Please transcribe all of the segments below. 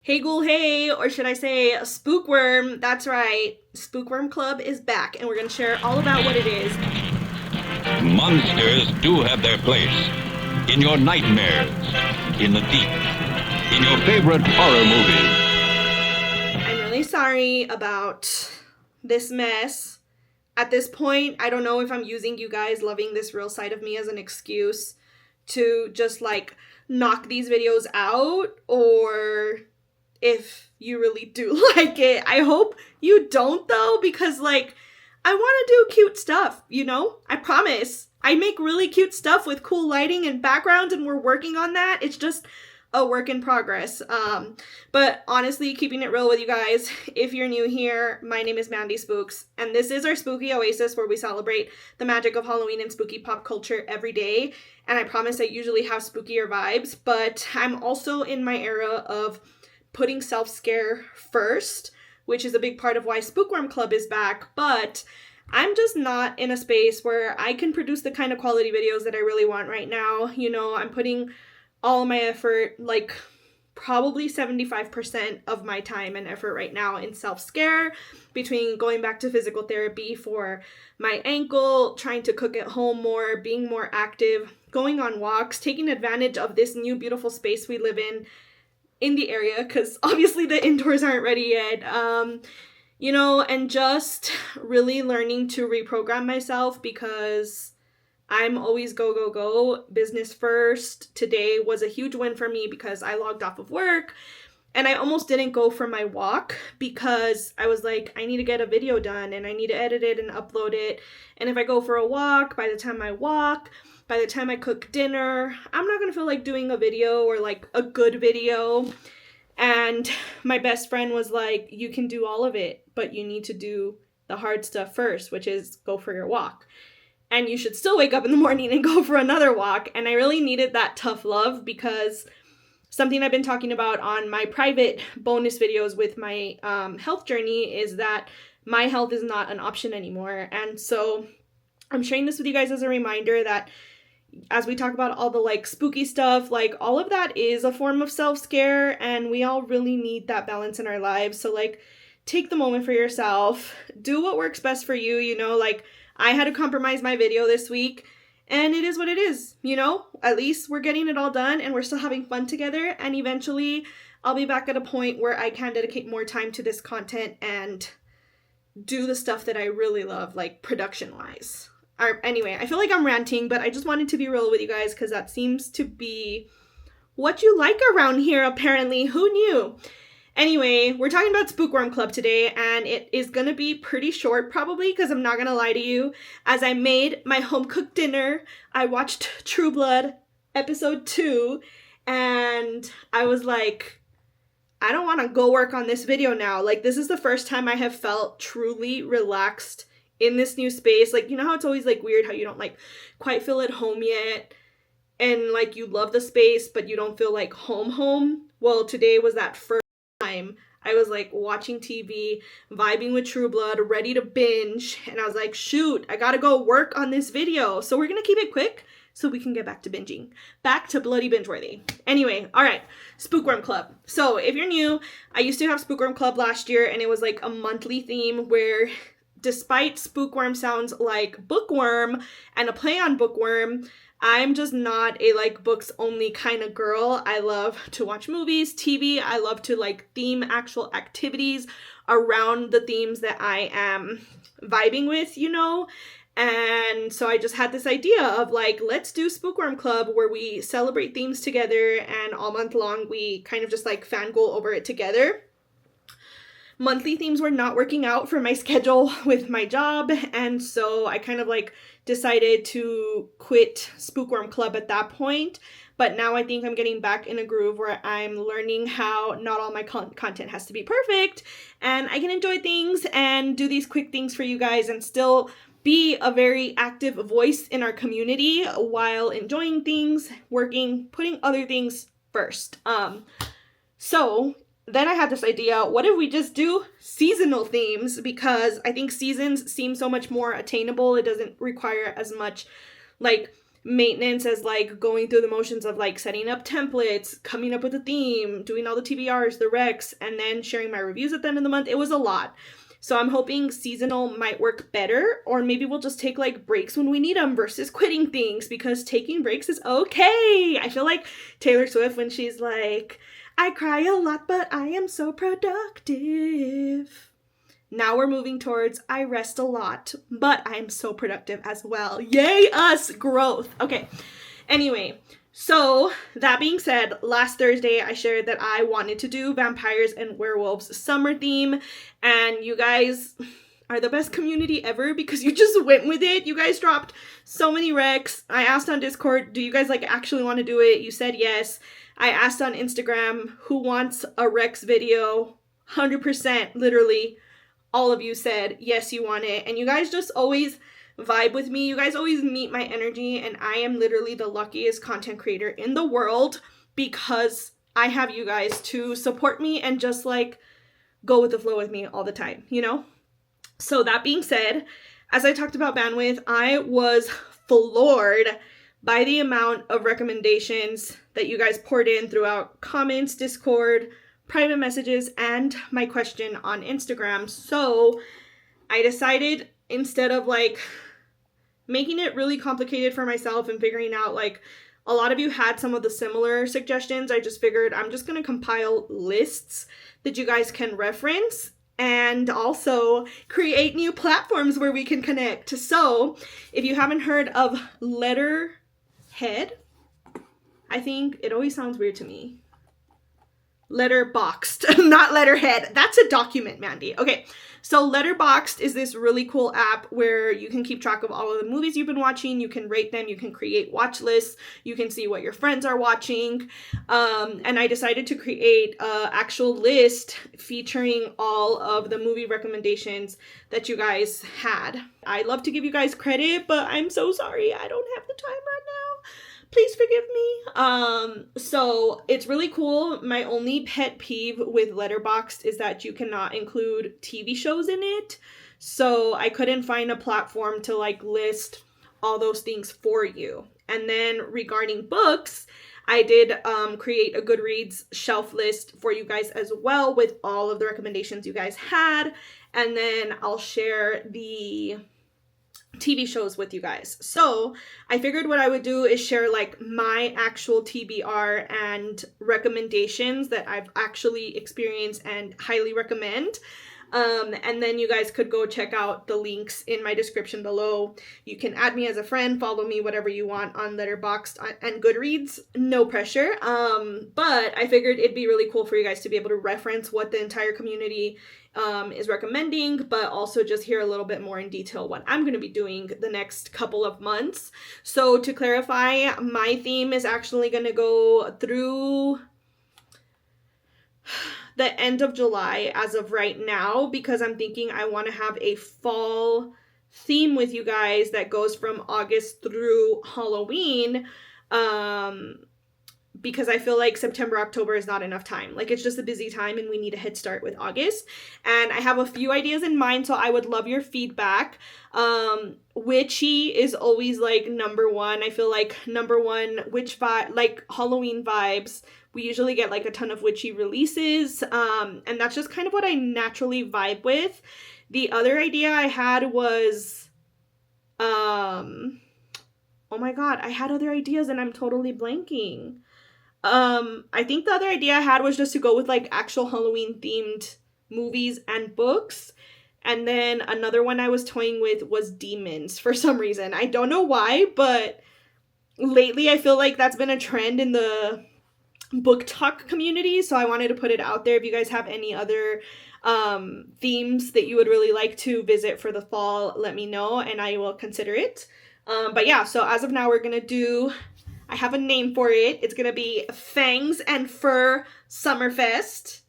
Hey ghoul, hey, or should I say spookworm? That's right, Spookworm Club is back, and we're gonna share all about what it is. Monsters do have their place in your nightmares, in the deep, in your favorite horror movies. I'm really sorry about this mess. At this point, I don't know if I'm using you guys loving this real side of me as an excuse to just knock these videos out, or if you really do like it. I hope you don't though, because I want to do cute stuff, I promise. I make really cute stuff with cool lighting and backgrounds, and we're working on that. It's just a work in progress. But honestly, keeping it real with you guys, if you're new here, my name is Mandy Spooks, and this is our spooky oasis where we celebrate the magic of Halloween and spooky pop culture every day. And I promise I usually have spookier vibes, but I'm also in my era of putting self-scare first, which is a big part of why Spookworm Club is back, but I'm just not in a space where I can produce the kind of quality videos that I really want right now. I'm putting all my effort, probably 75% of my time and effort right now in self-scare, between going back to physical therapy for my ankle, trying to cook at home more, being more active, going on walks, taking advantage of this new beautiful space we live in the area, because obviously the indoors aren't ready yet, and just really learning to reprogram myself, because I'm always go, go, go, business first. Today was a huge win for me because I logged off of work and I almost didn't go for my walk because I was like, I need to get a video done and I need to edit it and upload it. And if I go for a walk, by the time I cook dinner, I'm not going to feel like doing a video or a good video. And my best friend was like, you can do all of it, but you need to do the hard stuff first, which is go for your walk. And you should still wake up in the morning and go for another walk. And I really needed that tough love, because something I've been talking about on my private bonus videos with my health journey is that my health is not an option anymore. And so I'm sharing this with you guys as a reminder that as we talk about all the spooky stuff, all of that is a form of self-scare, and we all really need that balance in our lives. So take the moment for yourself, do what works best for you. I had to compromise my video this week, and it is what it is. At least we're getting it all done and we're still having fun together, and eventually I'll be back at a point where I can dedicate more time to this content and do the stuff that I really love, production wise. Anyway, I feel like I'm ranting, but I just wanted to be real with you guys because that seems to be what you like around here, apparently. Who knew? Anyway, we're talking about Spookworm Club today, and it is going to be pretty short probably, because I'm not going to lie to you. As I made my home-cooked dinner, I watched True Blood episode 2, and I was like, I don't want to go work on this video now. This is the first time I have felt truly relaxed in this new space. How it's always weird how you don't quite feel at home yet, and you love the space but you don't feel home. Well, today was that first time I was watching TV, vibing with True Blood, ready to binge, and I was like, shoot, I gotta go work on this video. So we're gonna keep it quick so we can get back to binging, back to bloody binge worthy. Anyway, all right, Spookworm Club. So if you're new, I used to have Spookworm Club last year, and it was a monthly theme where, despite spookworm sounds like bookworm and a play on bookworm, I'm just not a books only kind of girl. I love to watch movies, TV. I love to theme actual activities around the themes that I am vibing with, And so I just had this idea of let's do Spookworm Club, where we celebrate themes together, and all month long we kind of just fangirl over it together. Monthly themes were not working out for my schedule with my job, and so I kind of decided to quit Spookworm Club at that point. But now I think I'm getting back in a groove where I'm learning how not all my content has to be perfect, and I can enjoy things and do these quick things for you guys and still be a very active voice in our community while enjoying things, working, putting other things first. So then I had this idea, what if we just do seasonal themes? Because I think seasons seem so much more attainable. It doesn't require as much maintenance as like going through the motions of like setting up templates, coming up with a theme, doing all the TBRs, the recs, and then sharing my reviews at the end of the month. It was a lot. So I'm hoping seasonal might work better, or maybe we'll just take like breaks when we need them versus quitting things, because taking breaks is okay. I feel like Taylor Swift when she's like, I cry a lot, but I am so productive. Now we're moving towards I rest a lot, but I'm so productive as well. Yay us, growth. Okay, anyway, so that being said, last Thursday I shared that I wanted to do Vampires and Werewolves summer theme, and you guys are the best community ever because you just went with it. You guys dropped so many recs. I asked on Discord, do you guys like actually want to do it? You said yes. I asked on Instagram, who wants a recs video? 100%, literally. All of you said, yes, you want it. And you guys just always vibe with me. You guys always meet my energy. And I am literally the luckiest content creator in the world because I have you guys to support me and just like go with the flow with me all the time, you know? So that being said, as I talked about bandwidth, I was floored by the amount of recommendations that you guys poured in throughout comments, Discord, private messages, and my question on Instagram. So I decided, instead of like making it really complicated for myself and figuring out, like, a lot of you had some of the similar suggestions, I just figured I'm just going to compile lists that you guys can reference and also create new platforms where we can connect. So if you haven't heard of Letterhead, I think it always sounds weird to me. Letterboxed, not Letterhead. That's a document, Mandy. Okay, so Letterboxed is this really cool app where you can keep track of all of the movies you've been watching. You can rate them. You can create watch lists. You can see what your friends are watching. And I decided to create an actual list featuring all of the movie recommendations that you guys had. I love to give you guys credit, but I'm so sorry. I don't have the time right now. Please forgive me. So it's really cool. My only pet peeve with Letterboxd is that you cannot include TV shows in it. So I couldn't find a platform to like list all those things for you. And then regarding books, I did create a Goodreads shelf list for you guys as well with all of the recommendations you guys had. And then I'll share the TV shows with you guys. So I figured what I would do is share like my actual TBR and recommendations that I've actually experienced and highly recommend. And then you guys could go check out the links in my description below. You can add me as a friend, follow me, whatever you want on Letterboxd and Goodreads. No pressure. But I figured it'd be really cool for you guys to be able to reference what the entire community is recommending, but also just hear a little bit more in detail what I'm going to be doing the next couple of months. So to clarify, my theme is actually going to go through the end of July as of right now, because I'm thinking I want to have a fall theme with you guys that goes from August through Halloween, because I feel like September, October is not enough time. Like, it's just a busy time and we need a head start with August. And I have a few ideas in mind, so I would love your feedback. Witchy is always like number one. I feel like number one, witch vibe, like Halloween vibes. We usually get like a ton of witchy releases. And that's just kind of what I naturally vibe with. The other idea I had was, oh my God, I had other ideas and I'm totally blanking. I think the other idea I had was just to go with like actual Halloween themed movies and books. And then another one I was toying with was demons for some reason. I don't know why, but lately I feel like that's been a trend in the book talk community. So I wanted to put it out there. If you guys have any other themes that you would really like to visit for the fall, let me know and I will consider it. But yeah, so as of now, we're going to do, I have a name for it. It's going to be Fangs and Fur Summerfest.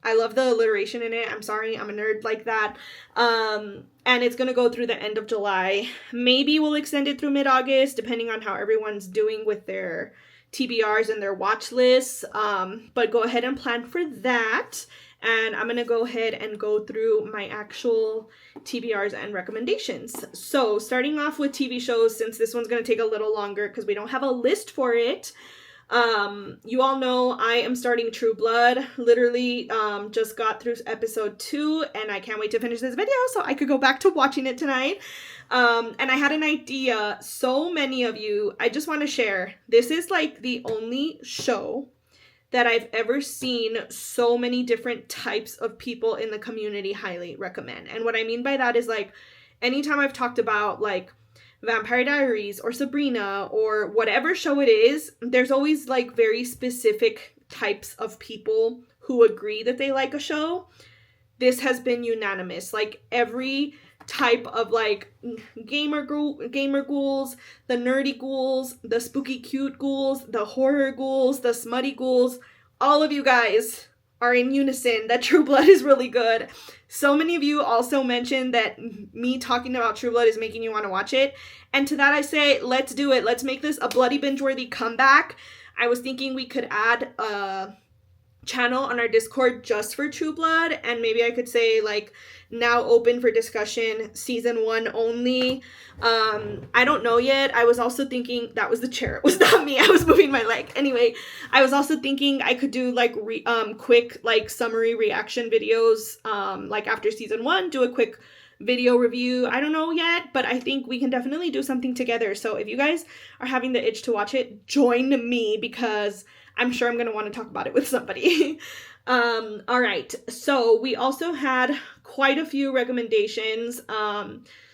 I love the alliteration in it. I'm sorry, I'm a nerd like that. And it's going to go through the end of July. Maybe we'll extend it through mid-August, depending on how everyone's doing with their TBRs and their watch lists. But go ahead and plan for that. and I'm going to go ahead and go through my actual TBRs and recommendations. So starting off with TV shows, since this one's going to take a little longer because we don't have a list for it. You all know I am starting True Blood. Literally just got through episode 2 and I can't wait to finish this video so I could go back to watching it tonight. And I had an idea. So many of you, I just want to share, this is like the only show that I've ever seen so many different types of people in the community highly recommend. And what I mean by that is like anytime I've talked about like Vampire Diaries or Sabrina or whatever show it is, there's always like very specific types of people who agree that they like a show. This has been unanimous. Like every type of like gamer ghouls, the nerdy ghouls, the spooky cute ghouls, the horror ghouls, the smutty ghouls, all of you guys are in unison that True Blood is really good. So many of you also mentioned that me talking about True Blood is making you want to watch it. And to that I say, let's do it. Let's make this a bloody binge-worthy comeback. I was thinking we could add a channel on our Discord just for True Blood. And maybe I could say like now open for discussion, season 1 only. I don't know yet. I was also thinking, that was the chair. It was not me. I was moving my leg. Anyway, I was also thinking I could do like quick like summary reaction videos like after season 1, do a quick video review. I don't know yet, but I think we can definitely do something together. So if you guys are having the itch to watch it, join me because I'm sure I'm going to want to talk about it with somebody. All right. So we also had quite a few recommendations.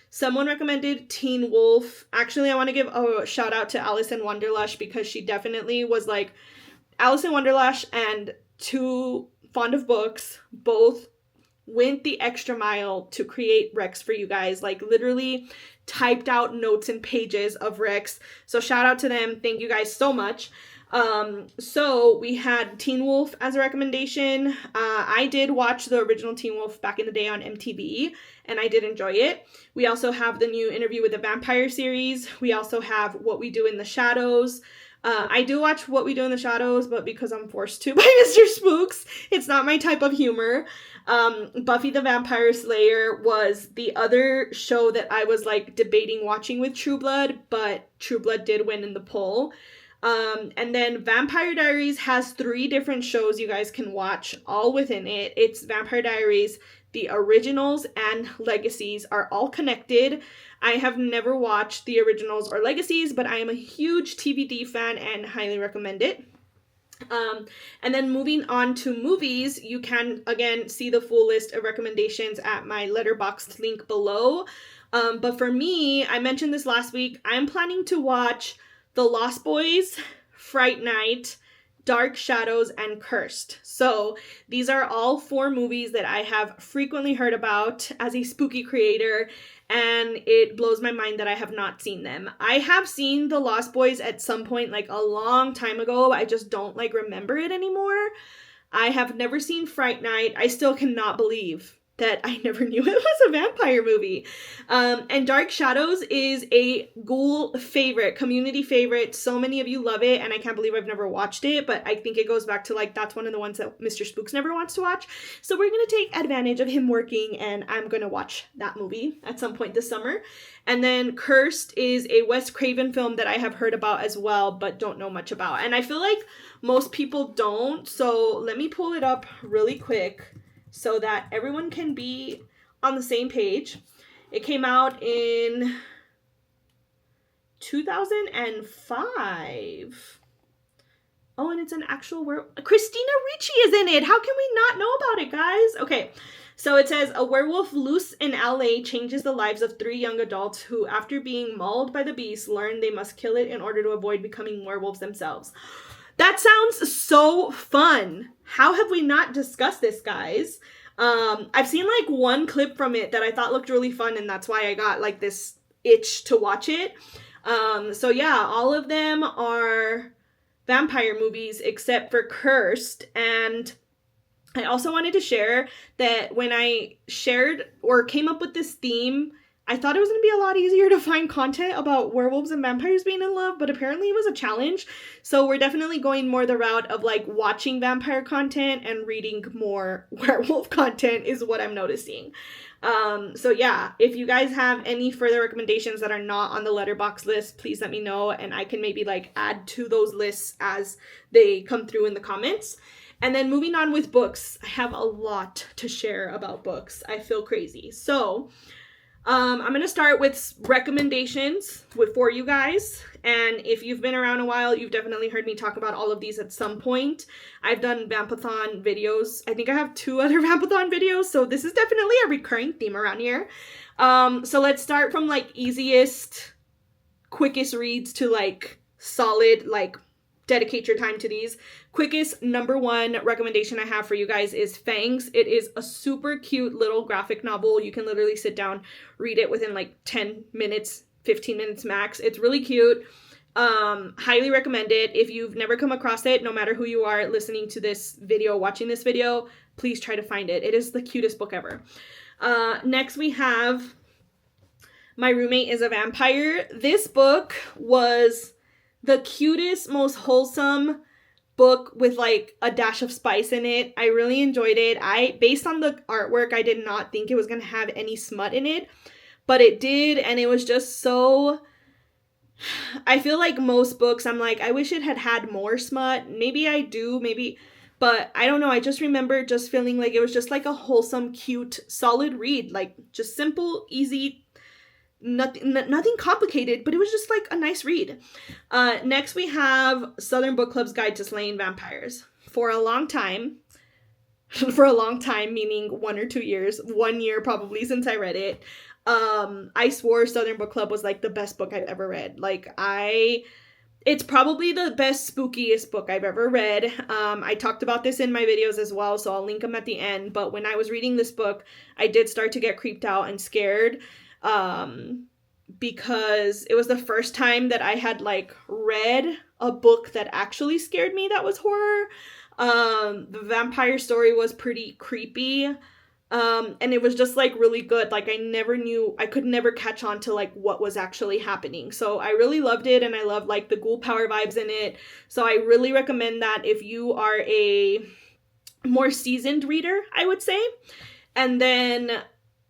Someone recommended Teen Wolf. Actually, I want to give a shout out to Alice in Wonderlush because she definitely was like Alice in Wonderlush and Too Fond of Books both went the extra mile to create recs for you guys, like literally typed out notes and pages of recs. So shout out to them. Thank you guys so much. So we had Teen Wolf as a recommendation. I did watch the original Teen Wolf back in the day on MTV and I did enjoy it. We also have the new Interview with the Vampire series. We also have What We Do in the Shadows. I do watch What We Do in the Shadows, but because I'm forced to by Mr. Spooks, it's not my type of humor. Buffy the Vampire Slayer was the other show that I was like debating watching with True Blood, but True Blood did win in the poll. And then Vampire Diaries has 3 different shows you guys can watch all within it. It's Vampire Diaries, the originals and legacies are all connected. I have never watched the originals or legacies, but I am a huge TVD fan and highly recommend it. And then moving on to movies, you can again see the full list of recommendations at my Letterbox link below. But for me, I mentioned this last week, I'm planning to watch The Lost Boys, Fright Night, Dark Shadows, and Cursed. So these are all 4 movies that I have frequently heard about as a spooky creator, and it blows my mind that I have not seen them. I have seen The Lost Boys at some point like a long time ago. I just don't like remember it anymore. I have never seen Fright Night. I still cannot believe that I never knew it was a vampire movie. And Dark Shadows is a ghoul favorite, community favorite. So many of you love it, and I can't believe I've never watched it, but I think it goes back to like, that's one of the ones that Mr. Spooks never wants to watch. So we're going to take advantage of him working, and I'm going to watch that movie at some point this summer. And then Cursed is a Wes Craven film that I have heard about as well, but don't know much about. And I feel like most people don't, so let me pull it up really quick so that everyone can be on the same page. It came out in 2005. Oh, and it's an actual Christina Ricci is in it. How can we not know about it, guys? Okay, so it says, a werewolf loose in LA changes the lives of 3 young adults who, after being mauled by the beast, learn they must kill it in order to avoid becoming werewolves themselves. That sounds so fun. How have we not discussed this, guys? I've seen like one clip from it that I thought looked really fun, and that's why I got like this itch to watch it. So yeah, all of them are vampire movies except for Cursed. And I also wanted to share that when I shared or came up with this theme I thought it was going to be a lot easier to find content about werewolves and vampires being in love, but apparently it was a challenge. So we're definitely going more the route of like watching vampire content and reading more werewolf content is what I'm noticing. So yeah, if you guys have any further recommendations that are not on the Letterbox list, please let me know and I can maybe like add to those lists as they come through in the comments. And then moving on with books, I have a lot to share about books. I feel crazy. So I'm going to start with recommendations for you guys. And if you've been around a while, you've definitely heard me talk about all of these at some point. I've done Vampathon videos. I think I have 2 other Vampathon videos. So this is definitely a recurring theme around here. So let's start from like easiest, quickest reads to like solid, like dedicate your time to these. Quickest number 1 recommendation I have for you guys is Fangs. It is a super cute little graphic novel. You can literally sit down, read it within like 10 minutes, 15 minutes max. It's really cute. Highly recommend it. If you've never come across it, no matter who you are listening to this video, watching this video, please try to find it. It is the cutest book ever. Next we have My Roommate is a Vampire. This book was the cutest, most wholesome book with like a dash of spice in it. I really enjoyed it. Based on the artwork, I did not think it was going to have any smut in it, but it did, and it was just so... I feel like most books, I'm like, I wish it had had more smut. Maybe I do, maybe, but I don't know. I just remember just feeling like it was just like a wholesome, cute, solid read, like just simple, easy, nothing complicated, but it was just like a nice read. Next we have Southern Book Club's Guide to Slaying Vampires. For a long time, meaning 1 or 2 years, 1 year probably since I read it, I swore Southern Book Club was like the best book I've ever read. It's probably the best, spookiest book I've ever read. I talked about this in my videos as well, so I'll link them at the end. But when I was reading this book, I did start to get creeped out and scared. Because it was the first time that I had like read a book that actually scared me that was horror. The vampire story was pretty creepy. And it was just like really good. Like I could never catch on to like what was actually happening. So I really loved it, and I love like the ghoul power vibes in it. So I really recommend that if you are a more seasoned reader, I would say. And then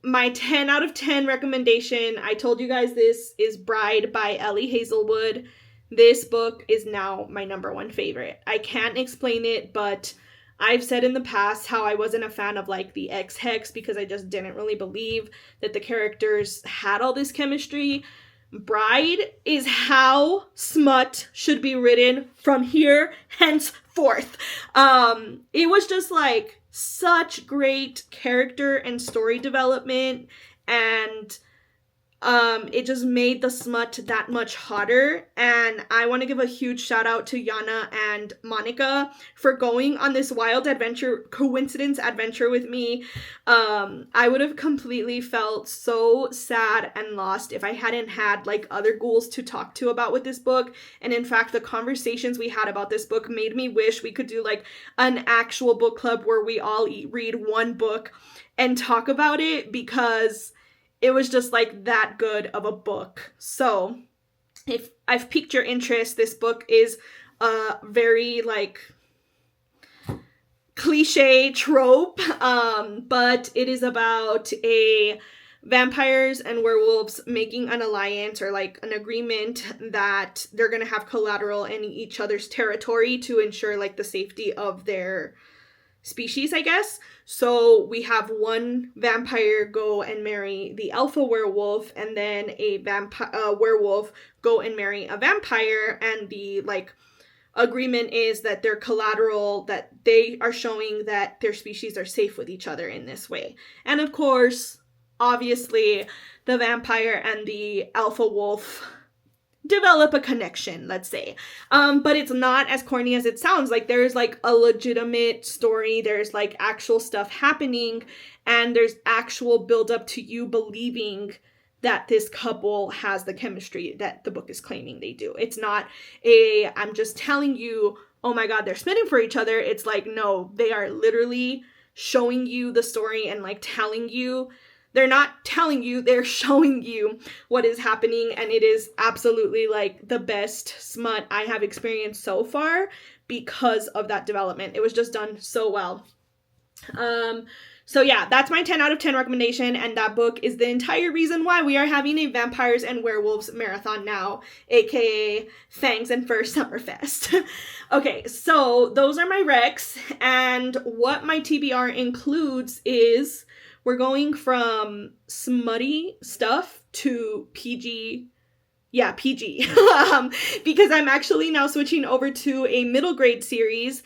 my 10 out of 10 recommendation, I told you guys this, is Bride by Ellie Hazelwood. This book is now my number 1 favorite. I can't explain it, but I've said in the past how I wasn't a fan of like the X-Hex because I just didn't really believe that the characters had all this chemistry. Bride is how smut should be written from here henceforth. It was just like such great character and story development, and it just made the smut that much hotter. And I want to give a huge shout out to Yana and Monica for going on this wild coincidence adventure with me. I would have completely felt so sad and lost if I hadn't had like other ghouls to talk to about with this book. And in fact, the conversations we had about this book made me wish we could do like an actual book club where we all read one book and talk about it, because it was just like that good of a book. So if I've piqued your interest, this book is a very like cliche trope, but it is about vampires and werewolves making an alliance, or like an agreement that they're going to have collateral in each other's territory to ensure like the safety of their species, I guess. So we have one vampire go and marry the alpha werewolf, and then a werewolf go and marry a vampire, and the like agreement is that they're collateral, that they are showing that their species are safe with each other in this way. And of course, obviously, the vampire and the alpha wolf develop a connection, let's say. But it's not as corny as it sounds. Like, there's like a legitimate story, there's like actual stuff happening, and there's actual build up to you believing that this couple has the chemistry that the book is claiming they do. It's not I'm just telling you, oh my god, they're smitten for each other. It's like, no, they are literally showing you the story and like telling you they're not telling you, they're showing you what is happening, and it is absolutely like the best smut I have experienced so far because of that development. It was just done so well. So yeah, that's my 10 out of 10 recommendation, and that book is the entire reason why we are having a Vampires and Werewolves marathon now, aka Fangs and Fur Summerfest. Okay, so those are my recs, and what my TBR includes is we're going from smutty stuff to PG. Yeah, PG. Because I'm actually now switching over to a middle grade series.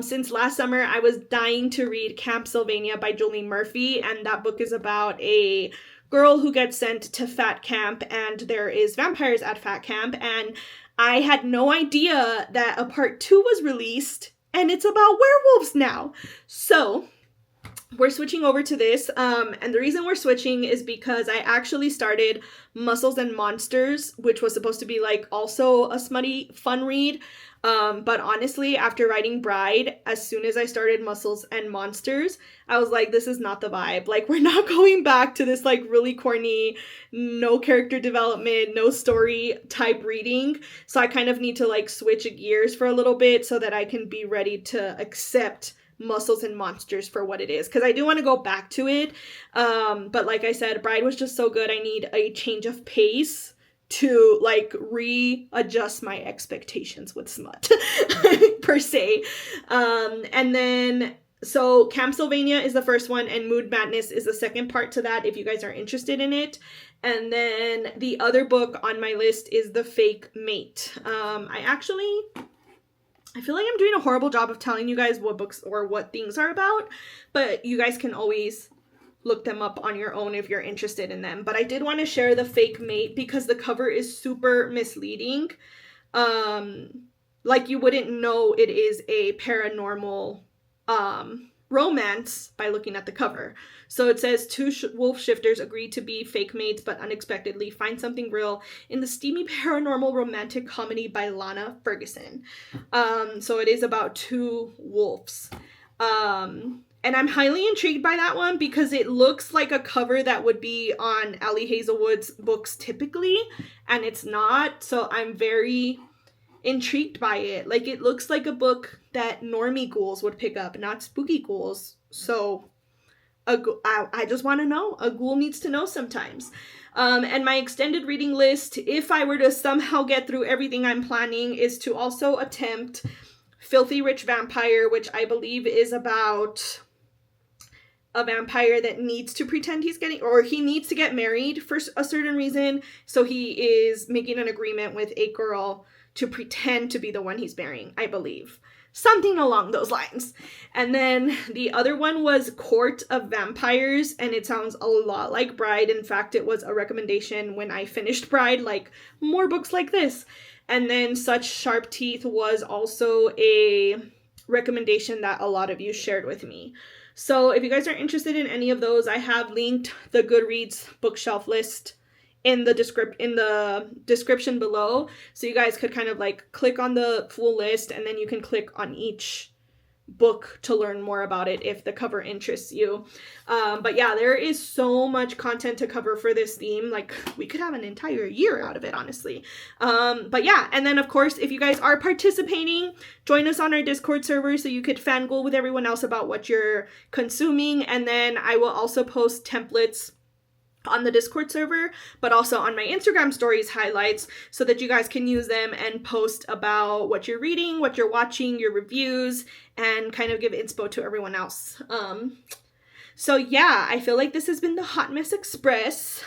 Since last summer, I was dying to read Camp Sylvania by Julie Murphy, and that book is about a girl who gets sent to Fat Camp, and there is vampires at Fat Camp, and I had no idea that a part 2 was released, and it's about werewolves now. So we're switching over to this, and the reason we're switching is because I actually started Muscles and Monsters, which was supposed to be like also a smutty fun read, but honestly, after writing Bride, as soon as I started Muscles and Monsters, I was like, this is not the vibe. Like, we're not going back to this like really corny, no character development, no story type reading, so I kind of need to like switch gears for a little bit so that I can be ready to accept Muscles and Monsters for what it is, because I do want to go back to it, but like I said, Bride was just so good. I need a change of pace to like readjust my expectations with smut per se. And then so Camp Sylvania is the first one, and Mood Madness is the second part to that if you guys are interested in it. And then the other book on my list is The Fake Mate. I feel like I'm doing a horrible job of telling you guys what books or what things are about, but you guys can always look them up on your own if you're interested in them. But I did want to share The Fake Mate because the cover is super misleading. Like you wouldn't know it is a paranormal romance by looking at the cover. So it says two wolf shifters agree to be fake mates but unexpectedly find something real in the steamy paranormal romantic comedy by Lana Ferguson. So it is about two wolves. And I'm highly intrigued by that one because it looks like a cover that would be on Allie Hazelwood's books typically, and it's not. So I'm very intrigued by it. Like, it looks like a book that normie ghouls would pick up, not spooky ghouls. So I just want to know. A ghoul needs to know sometimes. And my extended reading list, if I were to somehow get through everything I'm planning, is to also attempt Filthy Rich Vampire, which I believe is about a vampire that needs to pretend he needs to get married for a certain reason. So he is making an agreement with a girl to pretend to be the one he's marrying, I believe. Something along those lines. And then the other one was Court of Vampires, and it sounds a lot like Bride. In fact, it was a recommendation when I finished Bride, like, more books like this. And then Such Sharp Teeth was also a recommendation that a lot of you shared with me. So if you guys are interested in any of those, I have linked the Goodreads bookshelf list in the description below, so you guys could kind of like click on the full list, and then you can click on each book to learn more about it if the cover interests you. But yeah, there is so much content to cover for this theme. Like, we could have an entire year out of it, honestly. But yeah, and then of course, if you guys are participating, join us on our Discord server so you could fangirl with everyone else about what you're consuming. And then I will also post templates on the Discord server, but also on my Instagram stories highlights, so that you guys can use them and post about what you're reading, what you're watching, your reviews, and kind of give inspo to everyone else. So yeah, I feel like this has been the Hot Mess Express,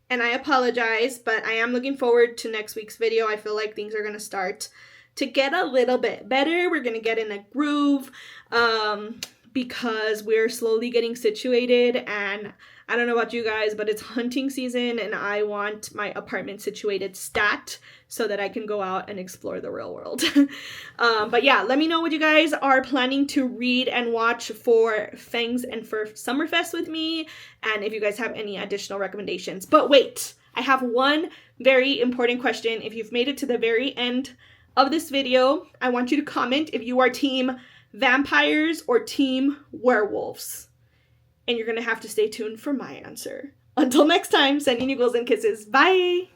and I apologize, but I am looking forward to next week's video. I feel like things are going to start to get a little bit better. We're going to get in a groove, because we're slowly getting situated, and I don't know about you guys, but it's hunting season, and I want my apartment situated stat so that I can go out and explore the real world. But yeah, let me know what you guys are planning to read and watch for Fangs and Fur Summerfest with me, and if you guys have any additional recommendations. But wait, I have one very important question. If you've made it to the very end of this video, I want you to comment if you are team vampires or team werewolves. and you're going to have to stay tuned for my answer. Until next time, sending you goals and kisses. Bye!